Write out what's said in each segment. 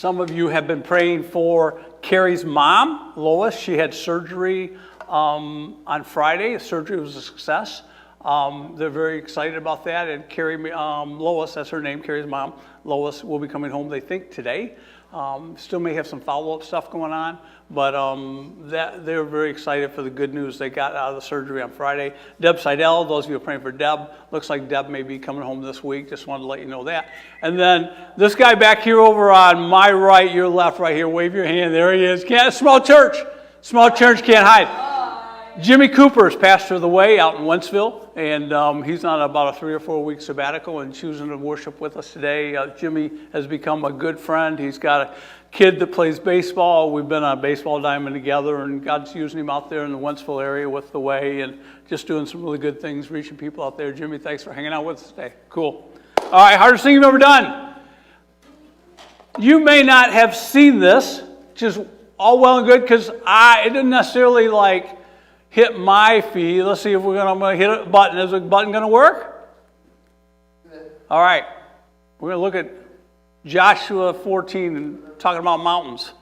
Some of you have been praying for Carrie's mom, Lois. She had surgery on Friday. The surgery was a success. They're very excited about that. And Carrie, Lois, that's her name, Carrie's mom, Lois, will be coming home, they think, today. Still may have some follow-up stuff going on, but they're very excited for the good news they got out of the surgery on Friday. Deb Seidel, those of you who are praying for Deb, looks like Deb may be coming home this week. Just wanted to let you know that. And then this guy back here over on my right, your left, right here, wave your hand. There he is. Small church. Small church can't hide. Jimmy Cooper is pastor of the Way out in Wentzville, and he's on about a 3 or 4 week sabbatical and choosing to worship with us today. Jimmy has become a good friend. He's got a kid that plays baseball. We've been on a baseball diamond together, and God's using him out there in the Wentzville area with the Way and just doing some really good things, reaching people out there. Jimmy, thanks for hanging out with us today. Cool. All right, hardest thing you've ever done. You may not have seen this, which is all well and good, because it didn't necessarily hit my feed. Let's see if I'm going to hit a button. Is the button going to work? All right. We're going to look at Joshua 14 and talking about mountains.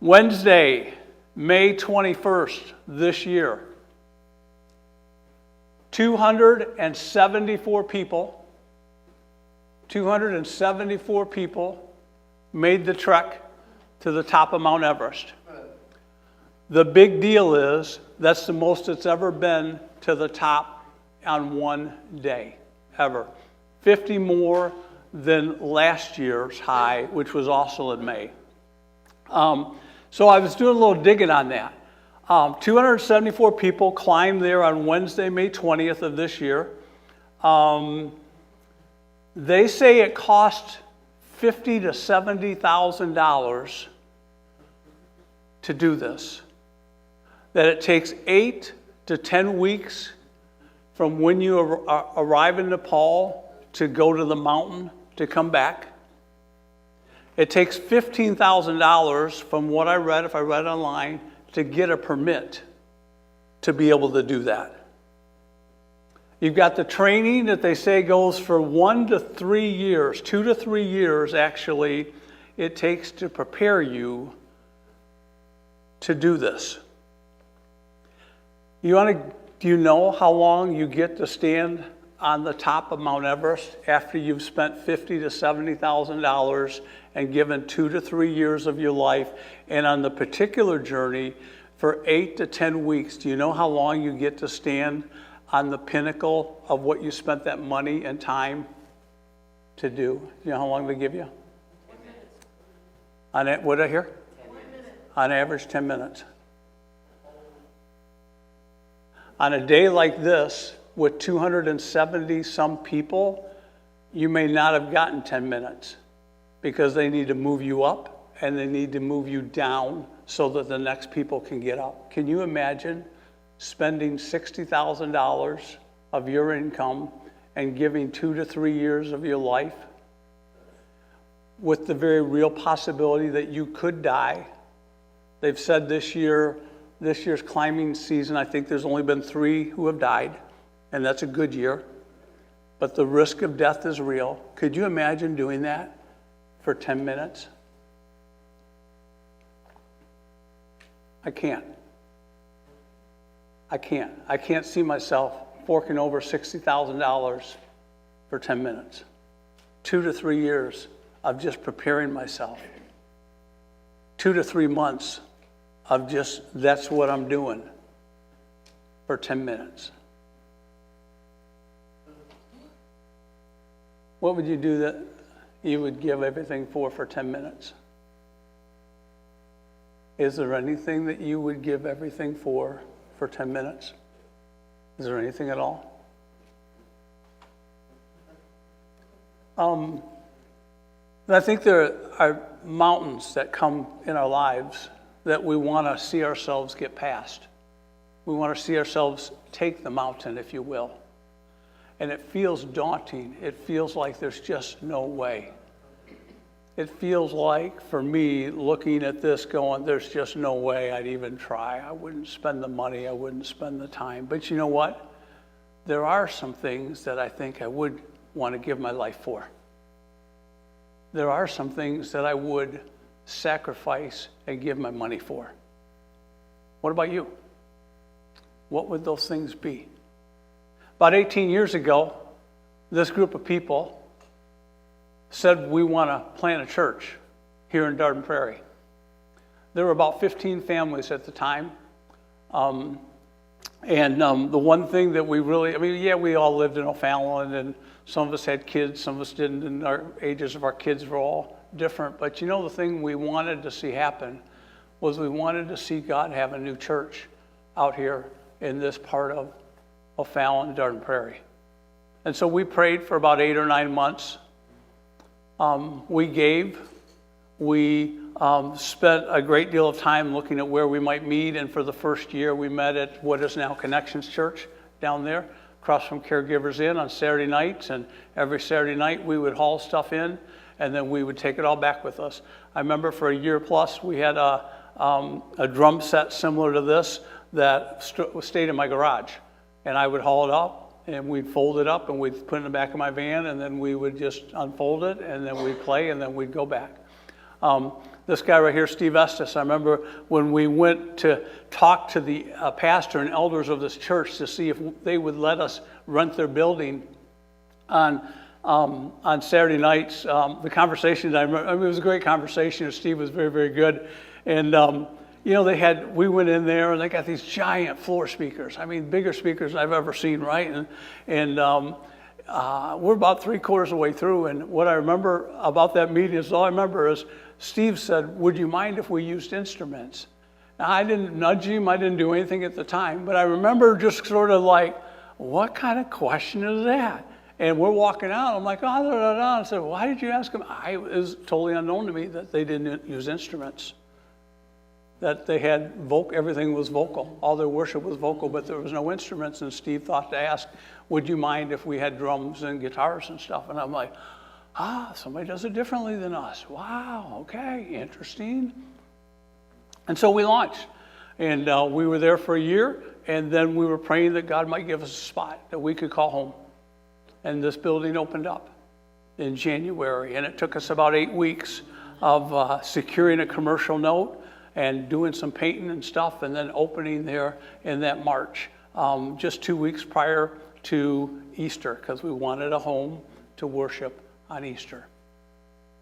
Wednesday, May 21st this year. 274 people made the trek to the top of Mount Everest. The big deal is that's the most it's ever been to the top on one day, ever. 50 more than last year's high, which was also in May. So I was doing a little digging on that. 274 people climbed there on Wednesday, May 20th of this year. They say it cost $50,000 to $70,000 to do this. That it takes 8 to 10 weeks from when you arrive in Nepal to go to the mountain to come back. It takes $15,000 from what I read, if I read online, to get a permit to be able to do that. You've got the training that they say goes for 1 to 3 years, 2 to 3 years actually, it takes to prepare you to do this. Do you know how long you get to stand on the top of Mount Everest after you've spent $50,000 to $70,000 and given 2 to 3 years of your life, and on the particular journey for 8 to 10 weeks? Do you know how long you get to stand on the pinnacle of what you spent that money and time to do? You know how long they give you? 10 minutes. What did I hear? 10 minutes. On average, 10 minutes. On a day like this, with 270 some people, you may not have gotten 10 minutes because they need to move you up and they need to move you down so that the next people can get up. Can you imagine spending $60,000 of your income and giving 2 to 3 years of your life with the very real possibility that you could die? They've said this year's climbing season, I think there's only been 3 who have died, and that's a good year. But the risk of death is real. Could you imagine doing that for 10 minutes? I can't see myself forking over $60,000 for 10 minutes. 2 to 3 years of just preparing myself. 2 to 3 months of just, that's what I'm doing for 10 minutes. What would you do that you would give everything for 10 minutes? Is there anything that you would give everything for 10 minutes? Is there anything at all? I think there are mountains that come in our lives that we want to see ourselves get past. We want to see ourselves take the mountain, if you will. And it feels daunting. It feels like there's just no way. It feels like, for me, looking at this going, there's just no way I'd even try. I wouldn't spend the money. I wouldn't spend the time. But you know what? There are some things that I think I would want to give my life for. There are some things that I would sacrifice and give my money for. What about you? What would those things be? About 18 years ago, this group of people said we want to plant a church here in Garden Prairie. There were about 15 families at the time. The one thing that we really, we all lived in O'Fallon, and some of us had kids, some of us didn't, and our ages of our kids were all different. But you know, the thing we wanted to see happen was we wanted to see God have a new church out here in this part of O'Fallon, Garden Prairie. And so we prayed for about 8 or 9 months. We gave. We spent a great deal of time looking at where we might meet, and for the first year we met at what is now Connections Church down there, across from Caregivers Inn on Saturday nights, and every Saturday night we would haul stuff in, and then we would take it all back with us. I remember for a year plus we had a drum set similar to this that stayed in my garage, and I would haul it up, and we'd fold it up, and we'd put it in the back of my van, and then we would just unfold it, and then we'd play, and then we'd go back. This guy right here, Steve Estes, I remember when we went to talk to the pastor and elders of this church to see if they would let us rent their building on Saturday nights. The conversation, I remember, it was a great conversation. Steve was very, very good. And, we went in there, and they got these giant floor speakers. Bigger speakers I've ever seen, right? And we're about 3/4 of the way through, and what I remember about that meeting is all I remember is Steve said, "Would you mind if we used instruments?" Now, I didn't nudge him. I didn't do anything at the time, but I remember just sort of like, what kind of question is that? And we're walking out. I'm like, oh, da, da, da. I said, why did you ask him? It was totally unknown to me that they didn't use instruments, that they had everything was vocal. All their worship was vocal, but there was no instruments. And Steve thought to ask, would you mind if we had drums and guitars and stuff? And I'm like, somebody does it differently than us. Wow, okay, interesting. And so we launched. And we were there for a year, and then we were praying that God might give us a spot that we could call home. And this building opened up in January, and it took us about 8 weeks of securing a commercial note and doing some painting and stuff, and then opening there in that March, just 2 weeks prior to Easter, because we wanted a home to worship on Easter.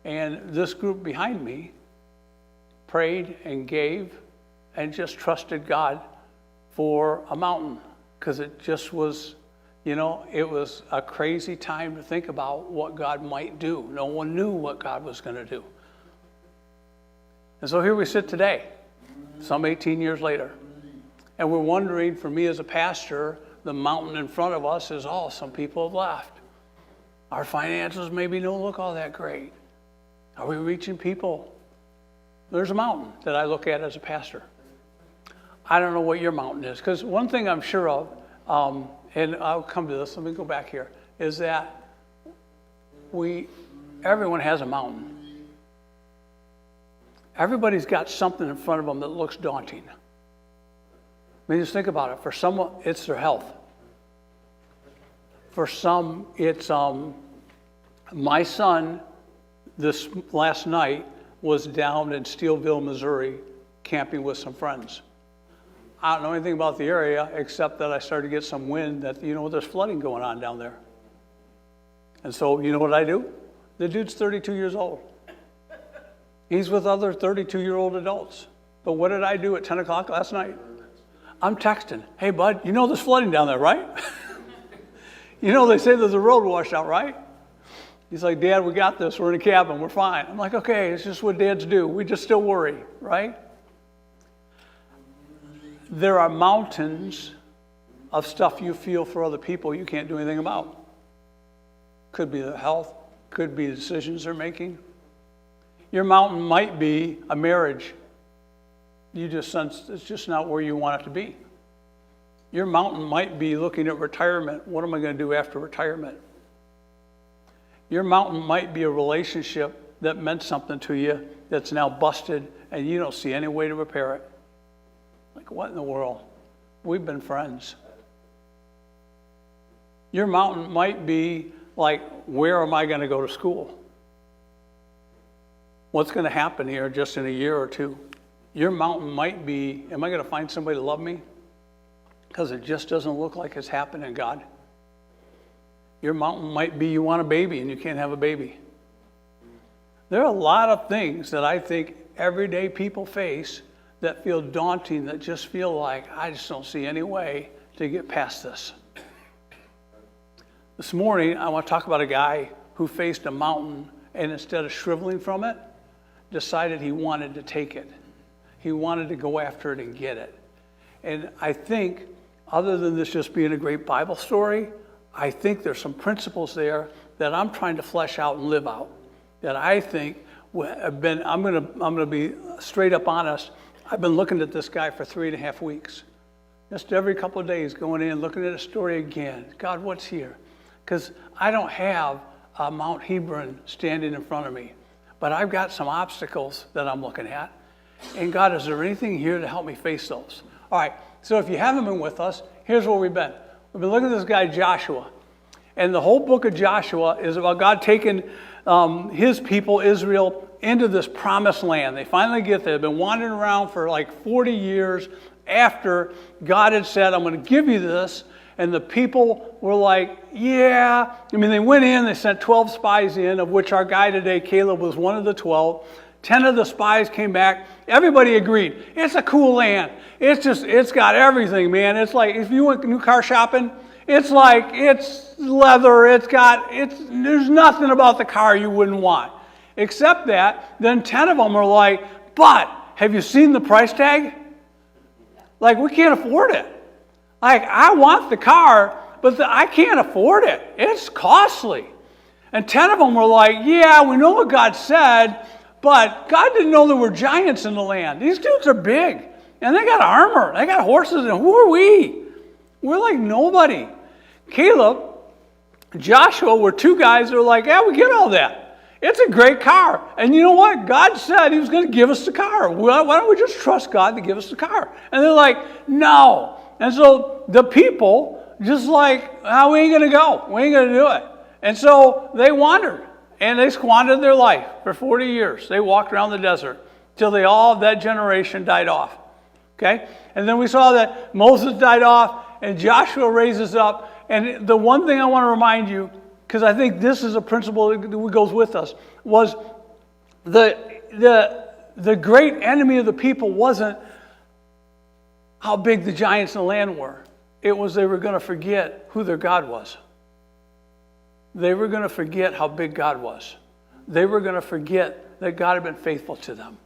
And this group behind me prayed and gave and just trusted God for a mountain, because it just was, it was a crazy time to think about what God might do. No one knew what God was going to do. And so here we sit today, some 18 years later, and we're wondering, for me as a pastor, the mountain in front of us is, some people have left. Our finances maybe don't look all that great. Are we reaching people? There's a mountain that I look at as a pastor. I don't know what your mountain is, because one thing I'm sure of, and I'll come to this, let me go back here, is that everyone has a mountain. Everybody's got something in front of them that looks daunting. Just think about it. For some, it's their health. For some, it's my son this last night was down in Steelville, Missouri, camping with some friends. I don't know anything about the area except that I started to get some wind that, there's flooding going on down there. And so, you know what I do? The dude's 32 years old. He's with other 32-year-old adults. But what did I do at 10 o'clock last night? I'm texting, hey, bud, there's flooding down there, right? They say there's a road washed out, right? He's like, Dad, we got this. We're in a cabin. We're fine. I'm like, okay, it's just what dads do. We just still worry, right? There are mountains of stuff you feel for other people you can't do anything about. Could be their health. Could be the decisions they're making. Your mountain might be a marriage. You just sense it's just not where you want it to be. Your mountain might be looking at retirement. What am I going to do after retirement? Your mountain might be a relationship that meant something to you that's now busted and you don't see any way to repair it. Like, what in the world? We've been friends. Your mountain might be like, where am I going to go to school? What's going to happen here just in a year or two? Your mountain might be, am I going to find somebody to love me? Because it just doesn't look like it's happening, God. Your mountain might be you want a baby and you can't have a baby. There are a lot of things that I think everyday people face that feel daunting, that just feel like, I just don't see any way to get past this. This morning, I want to talk about a guy who faced a mountain and instead of shriveling from it, decided he wanted to take it. He wanted to go after it and get it. And I think, other than this just being a great Bible story, I think there's some principles there that I'm trying to flesh out and live out. That I think I'm going to be straight up honest. I've been looking at this guy for 3.5 weeks. Just every couple of days going in, looking at a story again. God, what's here? Because I don't have Mount Hebron standing in front of me. But I've got some obstacles that I'm looking at. And God, is there anything here to help me face those? All right, so if you haven't been with us, here's where we've been. We've been looking at this guy, Joshua. And the whole book of Joshua is about God taking his people, Israel, into this promised land. They finally get there. They've been wandering around for like 40 years after God had said, I'm going to give you this. And the people were like, yeah. They went in, they sent 12 spies in, of which our guy today, Caleb, was one of the 12. 10 of the spies came back. Everybody agreed. It's a cool land. It's got everything, man. It's like, if you went new car shopping, it's like, it's leather. There's nothing about the car you wouldn't want. Except that, then 10 of them are like, but have you seen the price tag? Like, we can't afford it. Like, I want the car, but I can't afford it. It's costly. And 10 of them were like, yeah, we know what God said, but God didn't know there were giants in the land. These dudes are big, and they got armor. They got horses, and who are we? We're like nobody. Caleb, Joshua were two guys that were like, yeah, we get all that. It's a great car. And you know what? God said he was going to give us the car. Well, why don't we just trust God to give us the car? And they're like, no. And so the people just like, oh, we ain't going to go. We ain't going to do it. And so they wandered. And they squandered their life for 40 years. They walked around the desert till all of that generation died off. Okay? And then we saw that Moses died off and Joshua raises up. And the one thing I want to remind you, because I think this is a principle that goes with us, was the great enemy of the people wasn't how big the giants in the land were. It was they were going to forget who their God was. They were going to forget how big God was. They were going to forget that God had been faithful to them.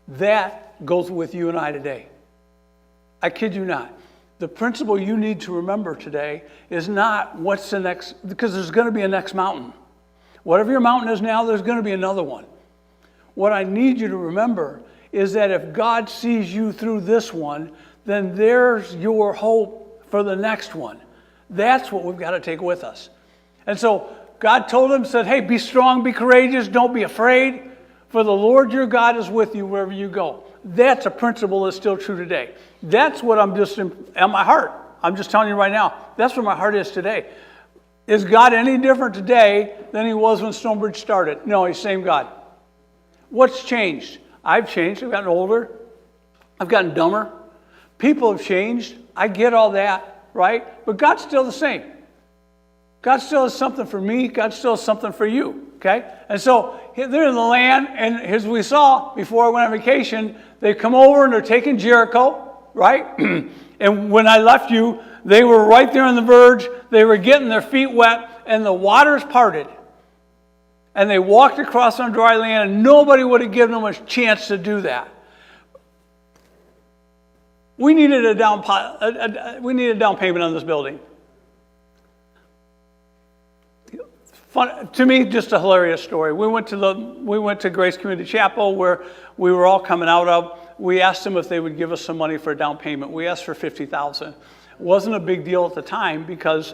That goes with you and I today. I kid you not. The principle you need to remember today is not what's the next, because there's going to be a next mountain. Whatever your mountain is now, there's going to be another one. What I need you to remember is that if God sees you through this one, then there's your hope for the next one. That's what we've got to take with us. And so God told him, said, hey, be strong, be courageous, don't be afraid, for the Lord your God is with you wherever you go. That's a principle that's still true today. That's what I'm just in my heart. I'm just telling you right now, that's where my heart is today. Is God any different today than he was when Stonebridge started? No, he's the same God. What's changed? I've changed. I've gotten older. I've gotten dumber. People have changed. I get all that, right? But God's still the same. God still has something for me. God still has something for you, okay? And so they're in the land, and as we saw before I went on vacation, they come over and they're taking Jericho, right? And when I left you, they were right there on the verge. They were getting their feet wet, and the waters parted. And they walked across on dry land, and nobody would have given them a chance to do that. We needed a down payment on this building. Fun, to me, just a hilarious story. We went to Grace Community Chapel, where we were all coming out of. We asked them if they would give us some money for a down payment. We asked for $50,000. It wasn't a big deal at the time because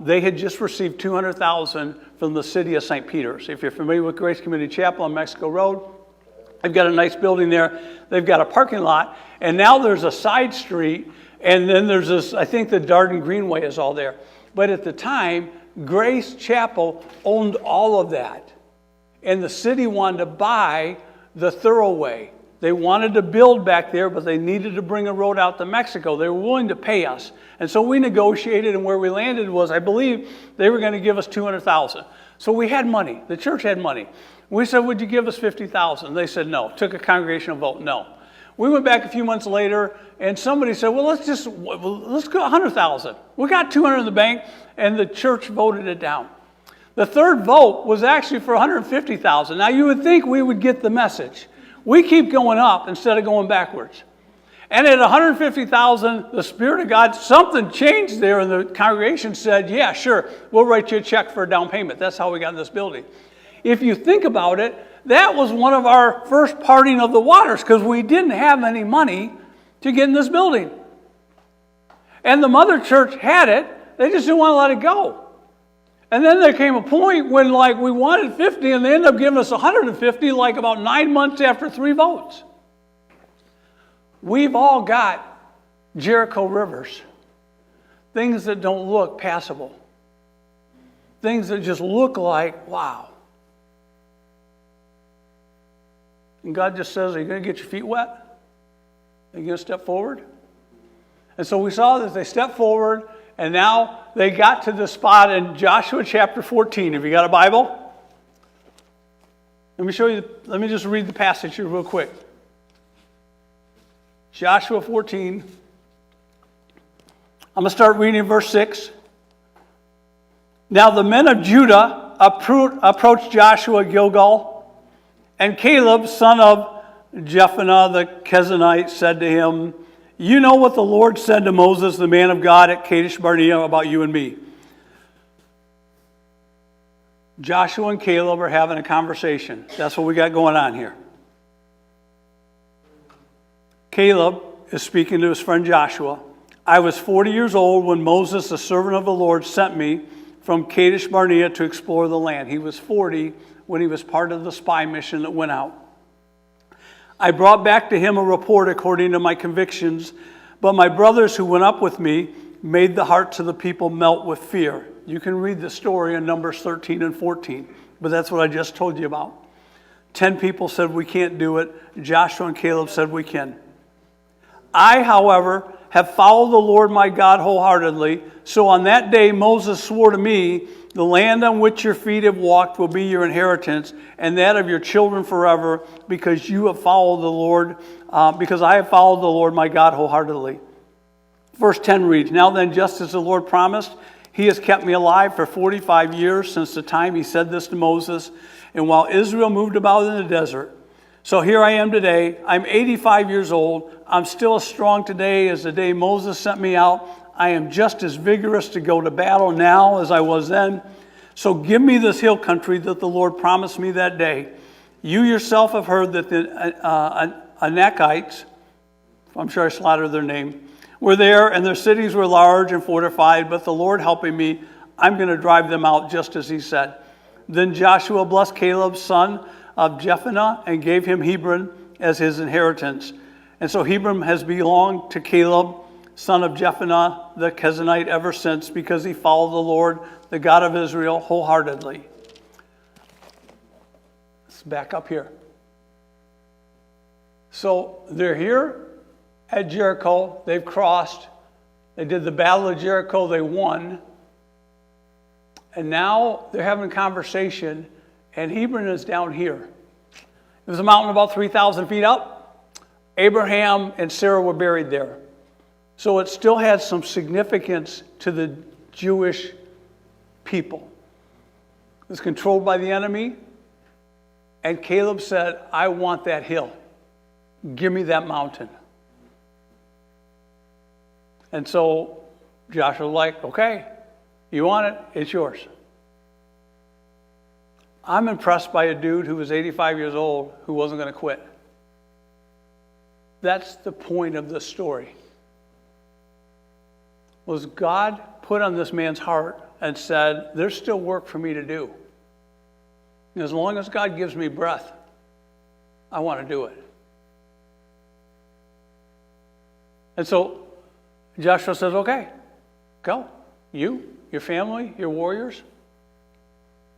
they had just received $200,000 from the city of St. Peter's. If you're familiar with Grace Community Chapel on Mexico Road, they've got a nice building there. They've got a parking lot, and now there's a side street, and then there's this, I think the Darden Greenway is all there. But at the time, Grace Chapel owned all of that. And the city wanted to buy the thoroughway. They wanted to build back there, but they needed to bring a road out to Mexico. They were willing to pay us. And so we negotiated, and where we landed was, I believe, they were going to give us $200,000. So we had money. The church had money. We said, would you give us $50,000? They said no. Took a congregational vote, no. We went back a few months later, and somebody said, well, let's go $100,000. We got $200 in the bank, and the church voted it down. The third vote was actually for $150,000. Now, you would think we would get the message. We keep going up instead of going backwards. And at $150,000, the Spirit of God, something changed there, and the congregation said, yeah, sure, we'll write you a check for a down payment. That's how we got in this building. If you think about it, that was one of our first parting of the waters, because we didn't have any money to get in this building. And the mother church had it. They just didn't want to let it go. And then there came a point when we wanted 50, and they ended up giving us 150 about 9 months after 3 votes. We've all got Jericho rivers, things that don't look passable, things that just look like, wow. And God just says, are you going to get your feet wet? Are you going to step forward? And so we saw that they stepped forward, and now they got to the spot in Joshua chapter 14. Have you got a Bible? Let me show you. Let me just read the passage here real quick. Joshua 14. I'm going to start reading in verse 6. Now the men of Judah approached Joshua at Gilgal, and Caleb, son of Jephunneh the Kenizzite, said to him, you know what the Lord said to Moses, the man of God, at Kadesh Barnea about you and me. Joshua and Caleb are having a conversation. That's what we got going on here. Caleb is speaking to his friend Joshua. I was 40 years old when Moses, the servant of the Lord, sent me from Kadesh Barnea to explore the land. He was 40 when he was part of the spy mission that went out. I brought back to him a report according to my convictions, but my brothers who went up with me made the hearts of the people melt with fear. You can read the story in Numbers 13 and 14, but that's what I just told you about. 10 people said we can't do it. Joshua and Caleb said we can. I, however, have followed the Lord my God wholeheartedly. So on that day Moses swore to me, the land on which your feet have walked will be your inheritance, and that of your children forever, because you have followed the Lord, because I have followed the Lord my God wholeheartedly. Verse 10 reads, now then, just as the Lord promised, he has kept me alive for 45 years since the time he said this to Moses, and while Israel moved about in the desert. So here I am today. I'm 85 years old. I'm still as strong today as the day Moses sent me out. I am just as vigorous to go to battle now as I was then. So give me this hill country that the Lord promised me that day. You yourself have heard that the Anakites, I'm sure I slaughtered their name, were there, and their cities were large and fortified, but the Lord helping me, I'm going to drive them out just as he said. Then Joshua blessed Caleb, son of Jephunneh, and gave him Hebron as his inheritance. And so Hebron has belonged to Caleb, son of Jephunneh the Kenizzite, ever since, because he followed the Lord, the God of Israel, wholeheartedly. Let's back up here. So they're here, at Jericho. They've crossed. They did the Battle of Jericho. They won. And now they're having a conversation, and Hebron is down here. It was a mountain about 3,000 feet up. Abraham and Sarah were buried there. So it still had some significance to the Jewish people. It was controlled by the enemy. And Caleb said, I want that hill. Give me that mountain. And so Joshua was like, okay, you want it? It's yours. I'm impressed by a dude who was 85 years old who wasn't going to quit. That's the point of the story. Was God put on this man's heart and said, there's still work for me to do. And as long as God gives me breath, I want to do it. And so Joshua says, okay, go. You, your family, your warriors.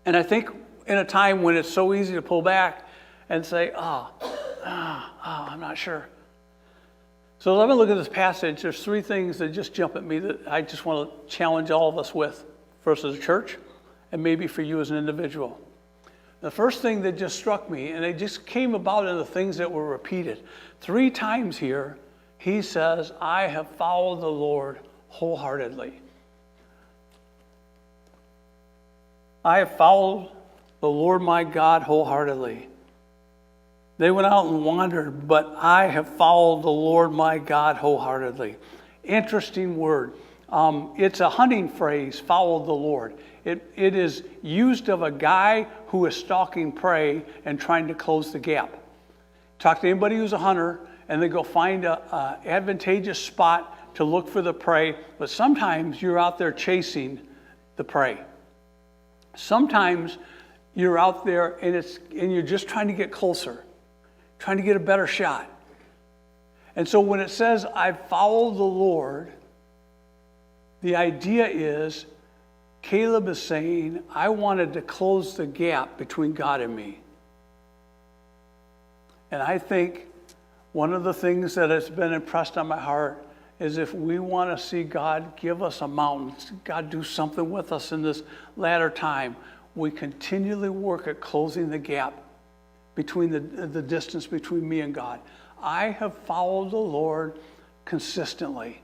And I think in a time when it's so easy to pull back and say, I'm not sure. So let me look at this passage. There's three things that just jump at me that I just want to challenge all of us with. First as a church, and maybe for you as an individual. The first thing that just struck me, and it just came about in the things that were repeated. 3 times here, he says, I have followed the Lord wholeheartedly. I have followed the Lord my God wholeheartedly. They went out and wandered, but I have followed the Lord my God wholeheartedly. Interesting word. It's a hunting phrase, follow the Lord. It is used of a guy who is stalking prey and trying to close the gap. Talk to anybody who's a hunter, and they go find an advantageous spot to look for the prey, but sometimes you're out there chasing the prey. Sometimes you're out there and you're just trying to get closer, trying to get a better shot. And so when it says, I follow the Lord, the idea is Caleb is saying, I wanted to close the gap between God and me. And I think one of the things that has been impressed on my heart is if we want to see God give us a mountain, God do something with us in this latter time, we continually work at closing the gap between the distance between me and God. I have followed the Lord consistently.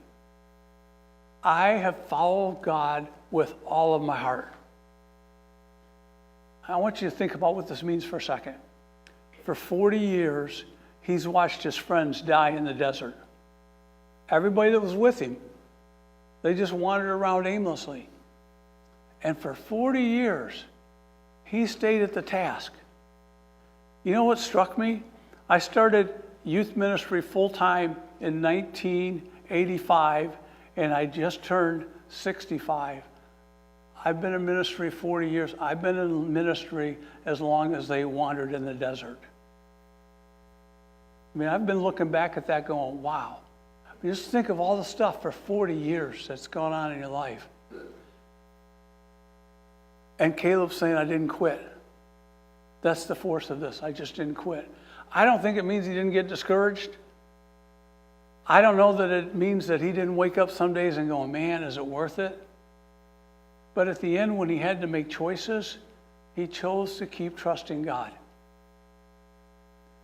I have followed God with all of my heart. I want you to think about what this means for a second. For 40 years, he's watched his friends die in the desert. Everybody that was with him, they just wandered around aimlessly. And for 40 years, he stayed at the task. You know what struck me? I started youth ministry full-time in 1985, and I just turned 65. I've been in ministry 40 years. I've been in ministry as long as they wandered in the desert. I mean, I've been looking back at that going, wow. I mean, just think of all the stuff for 40 years that's gone on in your life. And Caleb's saying, I didn't quit. That's the force of this. I just didn't quit. I don't think it means he didn't get discouraged. I don't know that it means that he didn't wake up some days and go, man, is it worth it? But at the end, when he had to make choices, he chose to keep trusting God.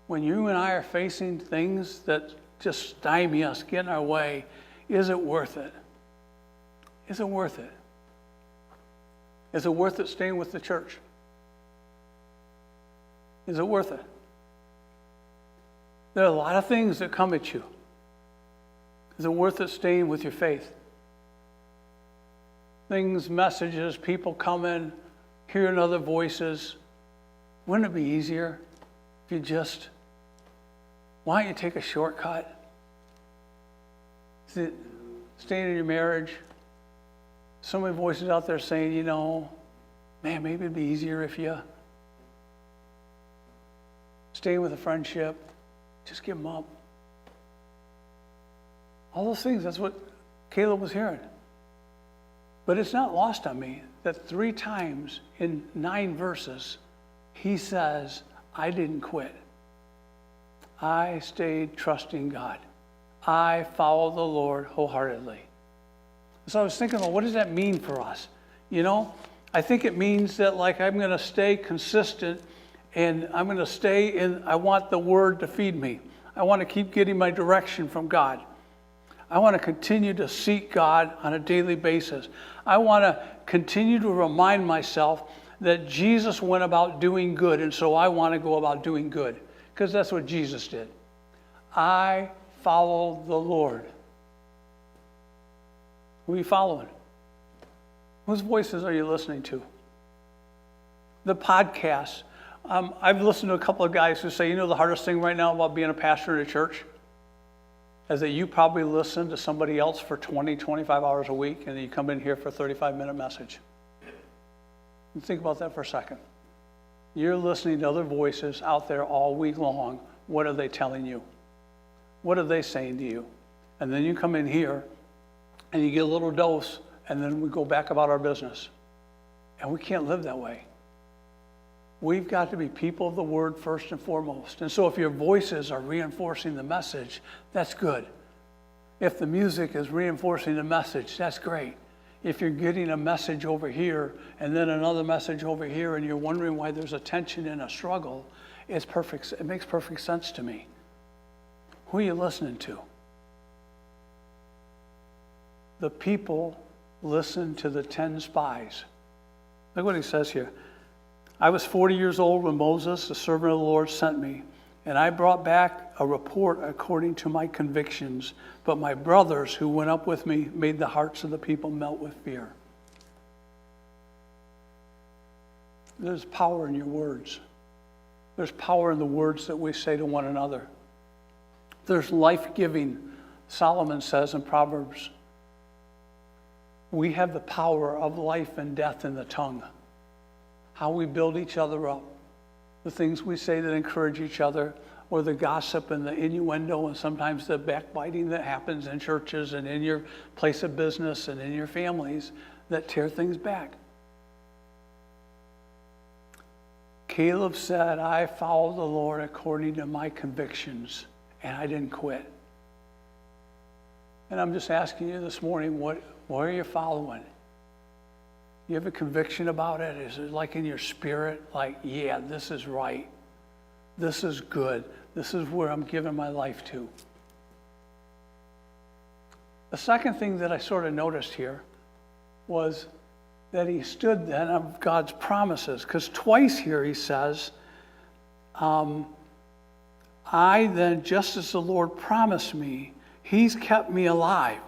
When you and I are facing things that just stymie us, get in our way, is it worth it? Is it worth it? Is it worth it staying with the church? Is it worth it? There are a lot of things that come at you. Is it worth it staying with your faith? Things, messages, people coming, hearing other voices. Wouldn't it be easier if you just, why don't you take a shortcut? Is it staying in your marriage? So many voices out there saying, you know, man, maybe it'd be easier if you stay with a friendship, just give them up. All those things, that's what Caleb was hearing. But it's not lost on me that 3 times in 9 verses, he says, I didn't quit. I stayed trusting God. I follow the Lord wholeheartedly. So I was thinking, well, what does that mean for us? You know, I think it means that like I'm going to stay consistent and I'm going to stay in, I want the Word to feed me. I want to keep getting my direction from God. I want to continue to seek God on a daily basis. I want to continue to remind myself that Jesus went about doing good, and so I want to go about doing good, because that's what Jesus did. I follow the Lord. Who are you following? Whose voices are you listening to? The podcasts. I've listened to a couple of guys who say, you know, the hardest thing right now about being a pastor in a church is that you probably listen to somebody else for 20, 25 hours a week, and then you come in here for a 35-minute message. And think about that for a second. You're listening to other voices out there all week long. What are they telling you? What are they saying to you? And then you come in here, and you get a little dose, and then we go back about our business. And we can't live that way. We've got to be people of the Word first and foremost. And so if your voices are reinforcing the message, that's good. If the music is reinforcing the message, that's great. If you're getting a message over here and then another message over here and you're wondering why there's a tension and a struggle, it's perfect. It makes perfect sense to me. Who are you listening to? The people listen to the 10 spies. Look what he says here. I was 40 years old when Moses, the servant of the Lord, sent me, and I brought back a report according to my convictions. But my brothers who went up with me made the hearts of the people melt with fear. There's power in your words. There's power in the words that we say to one another. There's life-giving, Solomon says in Proverbs. We have the power of life and death in the tongue. How we build each other up, the things we say that encourage each other, or the gossip and the innuendo and sometimes the backbiting that happens in churches and in your place of business and in your families that tear things back. Caleb said, I follow the Lord according to my convictions, and I didn't quit. And I'm just asking you this morning, what are you following? You have a conviction about it? Is it like in your spirit, like, yeah, this is right. This is good. This is where I'm giving my life to. The second thing that I sort of noticed here was that he stood then on God's promises. Because twice here he says, I then, just as the Lord promised me, he's kept me alive.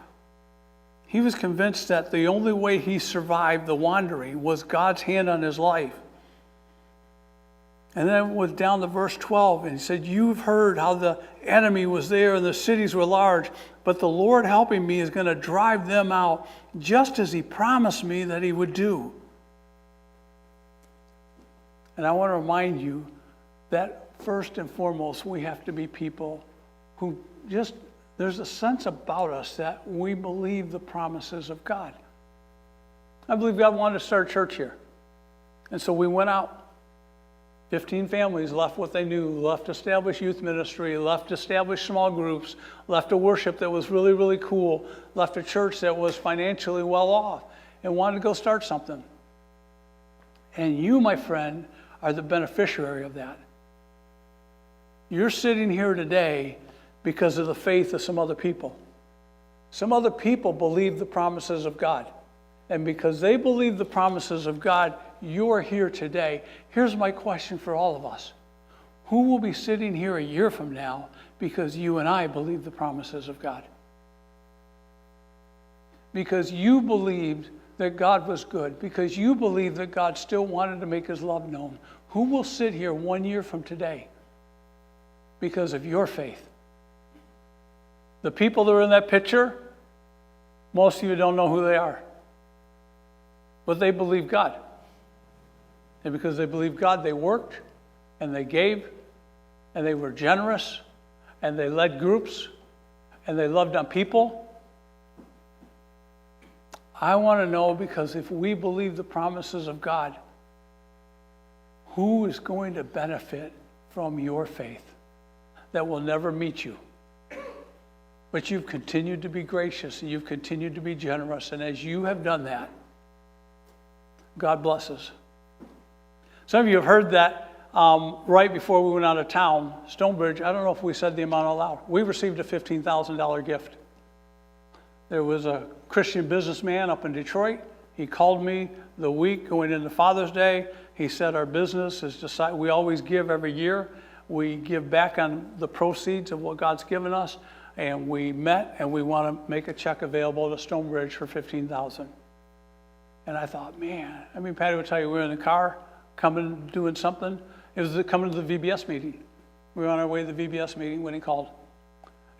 He was convinced that the only way he survived the wandering was God's hand on his life. And then it was down to verse 12, and he said, you've heard how the enemy was there and the cities were large, but the Lord helping me is going to drive them out, just as he promised me that he would do. And I want to remind you that first and foremost, we have to be people who just, there's a sense about us that we believe the promises of God. I believe God wanted to start a church here. And so we went out. 15 families left what they knew, left established youth ministry, left established small groups, left a worship that was really, really cool, left a church that was financially well off, and wanted to go start something. And you, my friend, are the beneficiary of that. You're sitting here today because of the faith of some other people. Some other people believe the promises of God. And because they believe the promises of God, you are here today. Here's my question for all of us. Who will be sitting here a year from now because you and I believe the promises of God? Because you believed that God was good, because you believed that God still wanted to make his love known. Who will sit here 1 year from today because of your faith? The people that are in that picture, most of you don't know who they are. But they believe God. And because they believed God, they worked, and they gave, and they were generous, and they led groups, and they loved on people. I want to know, because if we believe the promises of God, who is going to benefit from your faith that will never meet you? But you've continued to be gracious and you've continued to be generous. And as you have done that, God blesses. Some of you have heard that right before we went out of town, Stonebridge, I don't know if we said the amount aloud. We received a $15,000 gift. There was a Christian businessman up in Detroit. He called me the week going into Father's Day. He said our business is decided, we always give every year. We give back on the proceeds of what God's given us. And we met and we want to make a check available to Stonebridge for $15,000. And I thought, man, I mean, Patty would tell you, we were in the car coming, doing something. It was coming to the VBS meeting. We were on our way to the VBS meeting when he called.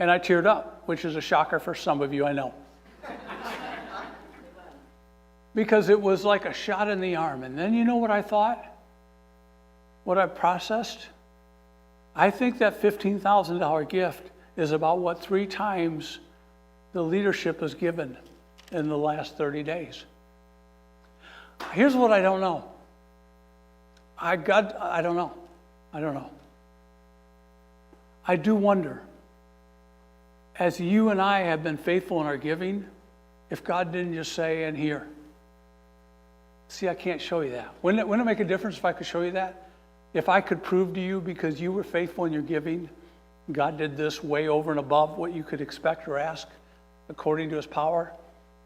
And I teared up, which is a shocker for some of you, I know. Because it was like a shot in the arm. And then you know what I thought? What I processed? I think that $15,000 gift is about what 3 times the leadership has given in the last 30 days. Here's what I don't know. I don't know. I don't know. I do wonder, as you and I have been faithful in our giving, if God didn't just say, and here. See, I can't show you that. Wouldn't it make a difference if I could show you that? If I could prove to you, because you were faithful in your giving, God did this way over and above what you could expect or ask according to his power,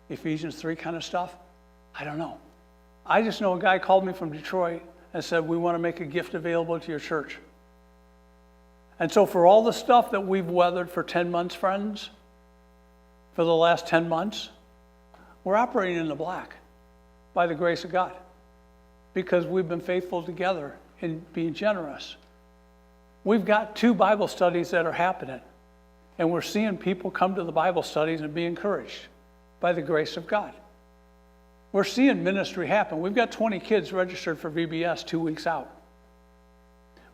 Ephesians 3 kind of stuff. I don't know. I just know a guy called me from Detroit and said, we want to make a gift available to your church. And so for all the stuff that we've weathered for 10 months, friends, for the last 10 months, we're operating in the black by the grace of God because we've been faithful together in being generous. We've got 2 Bible studies that are happening, and we're seeing people come to the Bible studies and be encouraged by the grace of God. We're seeing ministry happen. We've got 20 kids registered for VBS 2 weeks out.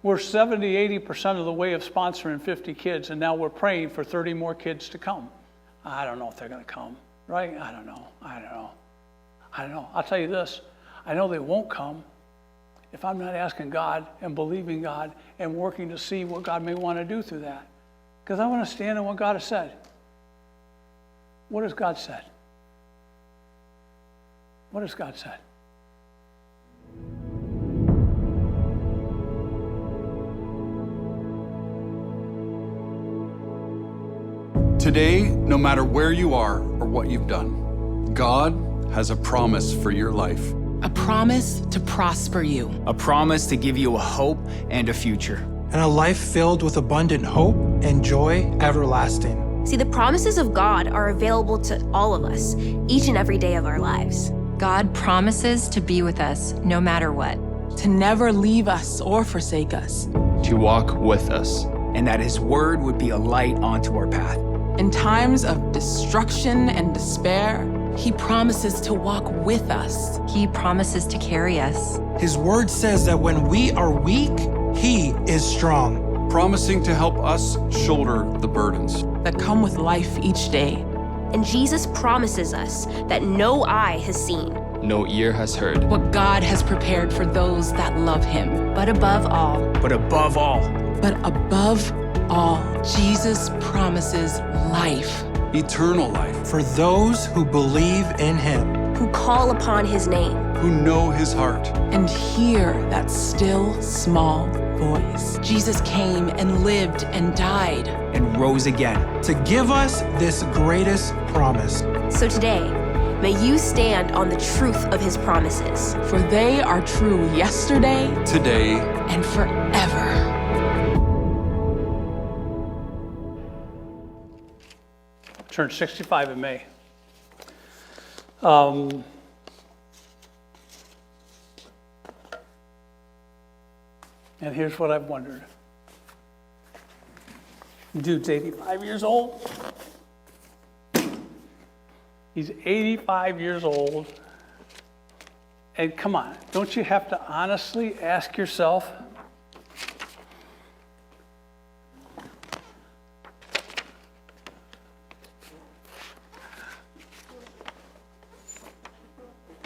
We're 70-80% of the way of sponsoring 50 kids, and now we're praying for 30 more kids to come. I don't know if they're going to come, right? I don't know. I'll tell you this. I know they won't come if I'm not asking God and believing God and working to see what God may want to do through that. Because I want to stand on what God has said. What has God said? What has God said? Today, no matter where you are or what you've done, God has a promise for your life. A promise to prosper you. A promise to give you a hope and a future. And a life filled with abundant hope and joy everlasting. See, the promises of God are available to all of us, each and every day of our lives. God promises to be with us no matter what. To never leave us or forsake us. To walk with us. And that his word would be a light onto our path. In times of destruction and despair, he promises to walk with us. He promises to carry us. His word says that when we are weak, he is strong. Promising to help us shoulder the burdens that come with life each day. And Jesus promises us that no eye has seen, no ear has heard, what God has prepared for those that love him. But above all, Jesus promises life. eternal life. For those who believe in him, who call upon his name, who know his heart, and hear that still small voice. Jesus came and lived and died and rose again to give us this greatest promise. So today, may you stand on the truth of his promises. For they are true yesterday, today, and forever. Turned 65 in May. And here's what I've wondered. Dude's 85 years old. He's 85 years old. And come on, don't you have to honestly ask yourself,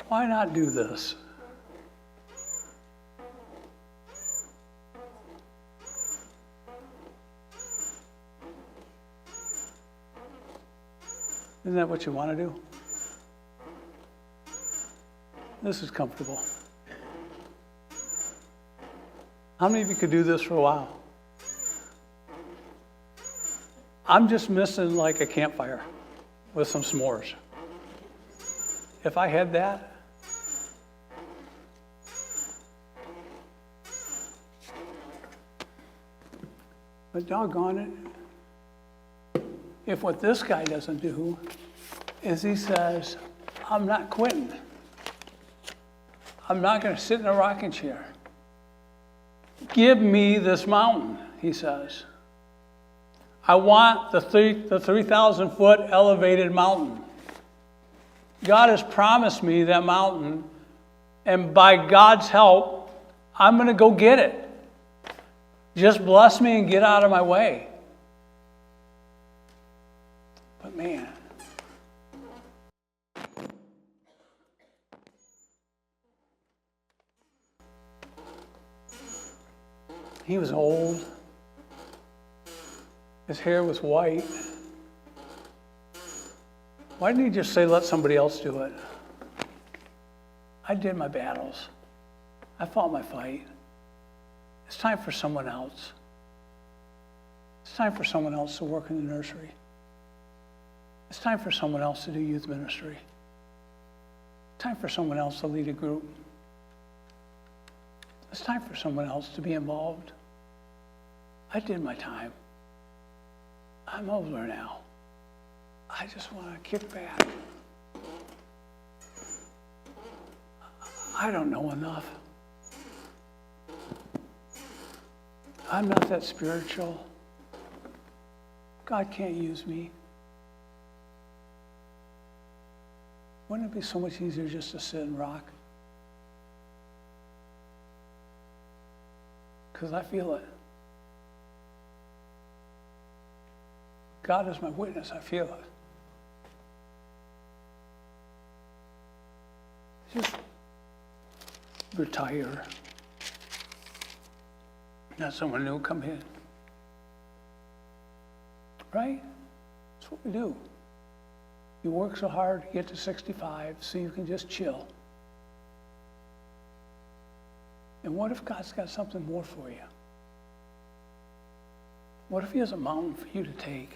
why not do this? Isn't that what you want to do? This is comfortable. How many of you could do this for a while? I'm just missing like a campfire with some s'mores. If I had that, but doggone it, if what this guy doesn't do is he says, I'm not quitting. I'm not going to sit in a rocking chair. Give me this mountain, he says. I want the 3,000-foot elevated mountain. God has promised me that mountain, and by God's help, I'm going to go get it. Just bless me and get out of my way. But man, he was old. His hair was white. Why didn't he just say, let somebody else do it? I did my battles. I fought my fight. It's time for someone else. It's time for someone else to work in the nursery. It's time for someone else to do youth ministry. It's time for someone else to lead a group. It's time for someone else to be involved. I did my time. I'm older now. I just want to kick back. I don't know enough. I'm not that spiritual. God can't use me. Wouldn't it be so much easier just to sit and rock? Because I feel it. God is my witness. I feel it. Just retire. Not someone new come in. Right? That's what we do. You work so hard to get to 65 so you can just chill. And what if God's got something more for you? What if he has a mountain for you to take?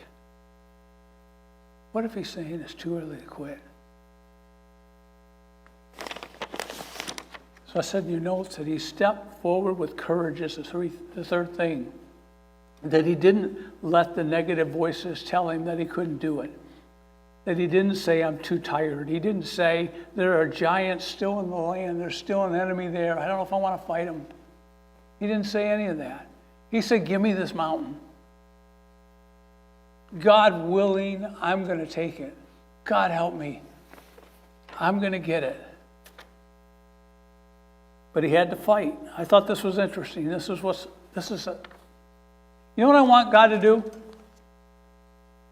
What if he's saying it's too early to quit? So I said in your notes that he stepped forward with courage as the third thing. That he didn't let the negative voices tell him that he couldn't do it. That he didn't say, I'm too tired. He didn't say, there are giants still in the land. There's still an enemy there. I don't know if I want to fight them. He didn't say any of that. He said, give me this mountain. God willing, I'm going to take it. God help me. I'm going to get it. But he had to fight. I thought this was interesting. You know what I want God to do?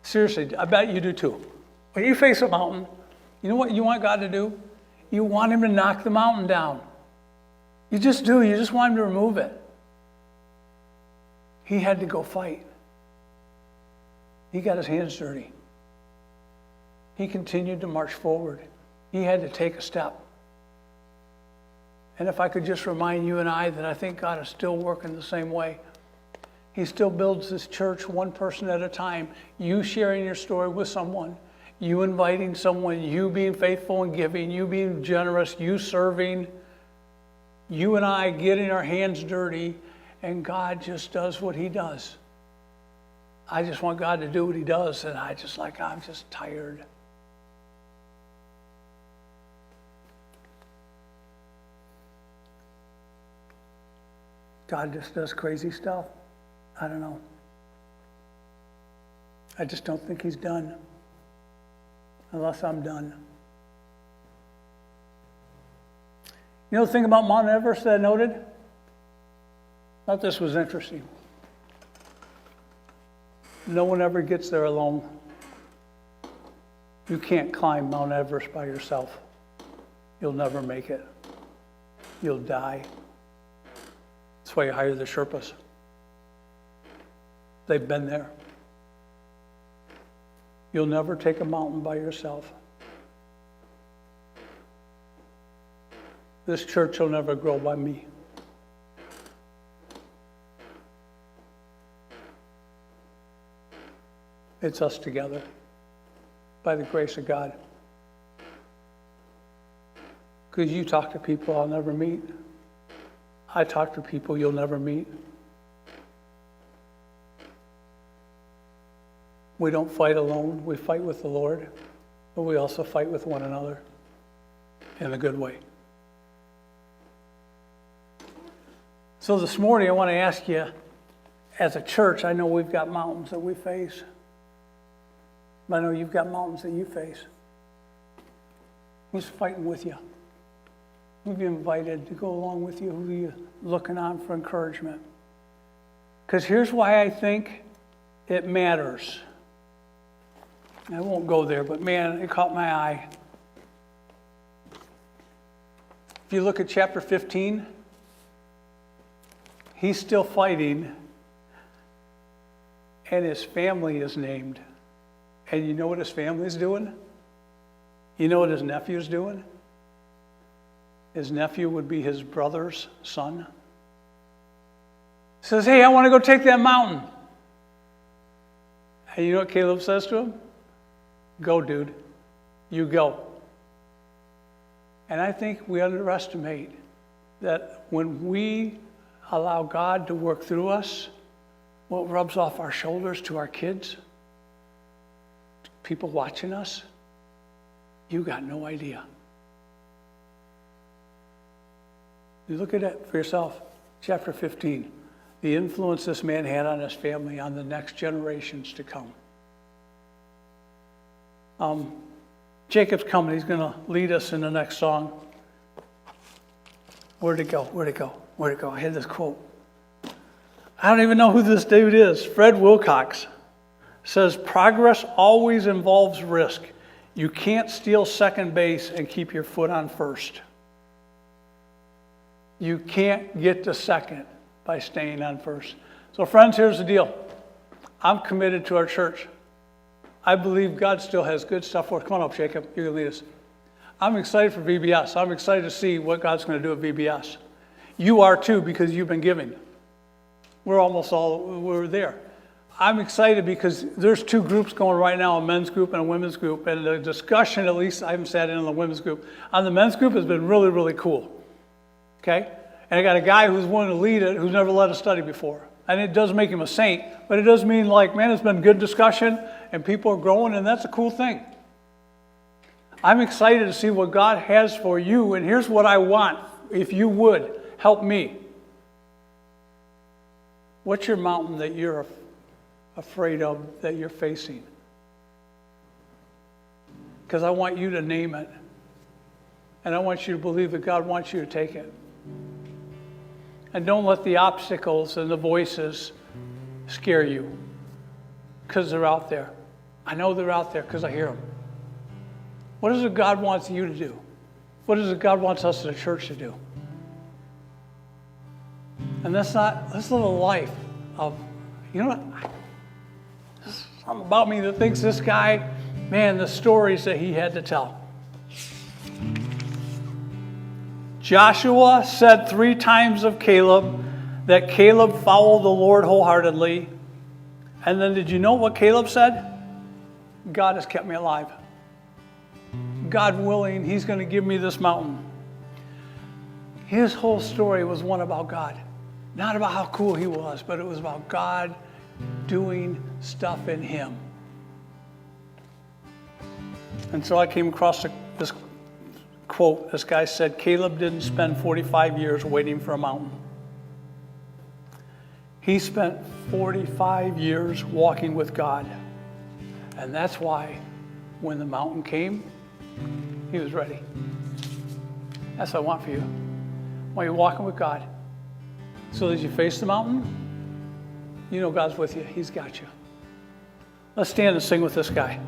Seriously, I bet you do too. When you face a mountain, you know what you want God to do? You want him to knock the mountain down. You just do. You just want him to remove it. He had to go fight. He got his hands dirty. He continued to march forward. He had to take a step. And if I could just remind you and I that I think God is still working the same way. He still builds this church one person at a time. You sharing your story with someone. You inviting someone. You being faithful and giving. You being generous. You serving. You and I getting our hands dirty. And God just does what he does. I just want God to do what he does. And I'm just tired. God just does crazy stuff. I don't know. I just don't think he's done. Unless I'm done. You know the thing about Mount Everest that I noted? I thought this was interesting. No one ever gets there alone. You can't climb Mount Everest by yourself. You'll never make it. You'll die. That's why you hire the Sherpas. They've been there. You'll never take a mountain by yourself. This church will never grow by me. It's us together, by the grace of God. Because you talk to people I'll never meet. I talk to people you'll never meet. We don't fight alone. We fight with the Lord, but we also fight with one another in a good way. So this morning, I want to ask you, as a church, I know we've got mountains that we face. But I know you've got mountains that you face. Who's fighting with you? Who've you invited to go along with you? Who are you looking on for encouragement? Because here's why I think it matters. I won't go there, but man, it caught my eye. If you look at chapter 15, he's still fighting, and his family is named. And you know what his family's doing? You know what his nephew's doing? His nephew would be his brother's son. Says, hey, I want to go take that mountain. And you know what Caleb says to him? Go, dude. You go. And I think we underestimate that when we allow God to work through us, what rubs off our shoulders to our kids, people watching us, you got no idea. You look at it for yourself. Chapter 15. The influence this man had on his family, on the next generations to come. Jacob's coming. He's going to lead us in the next song. Where'd it go? Where'd it go? Where'd it go? I had this quote. I don't even know who this dude is. Fred Wilcox says, progress always involves risk. You can't steal second base and keep your foot on first. You can't get to second by staying on first. So friends, here's the deal. I'm committed to our church. I believe God still has good stuff for us. Come on up, Jacob. You can lead us. I'm excited for VBS. I'm excited to see what God's going to do at VBS. You are too, because you've been giving. We're there. I'm excited because there's two groups going right now, a men's group and a women's group. And the discussion, at least I haven't sat in on the women's group, on the men's group has been really, really cool. Okay? And I got a guy who's willing to lead it, who's never led a study before. And it does make him a saint, but it does mean like, man, it's been good discussion and people are growing, and that's a cool thing. I'm excited to see what God has for you, and here's what I want, if you would, help me. What's your mountain that you're afraid of, that you're facing? Because I want you to name it. And I want you to believe that God wants you to take it. And don't let the obstacles and the voices scare you, because they're out there. I know they're out there because I hear them. What is it God wants you to do? What is it God wants us as a church to do? And let's live a life of, you know what? There's something about me that thinks this guy, man, the stories that he had to tell. Joshua said 3 times of Caleb that Caleb followed the Lord wholeheartedly. And then did you know what Caleb said? God has kept me alive. God willing, he's going to give me this mountain. His whole story was one about God. Not about how cool he was, but it was about God doing stuff in him. And so I came across this quote. This guy said, Caleb didn't spend 45 years waiting for a mountain. He spent 45 years walking with God. And that's why when the mountain came, he was ready. That's what I want for you. While you're walking with God, so that as you face the mountain, you know God's with you. He's got you. Let's stand and sing with this guy.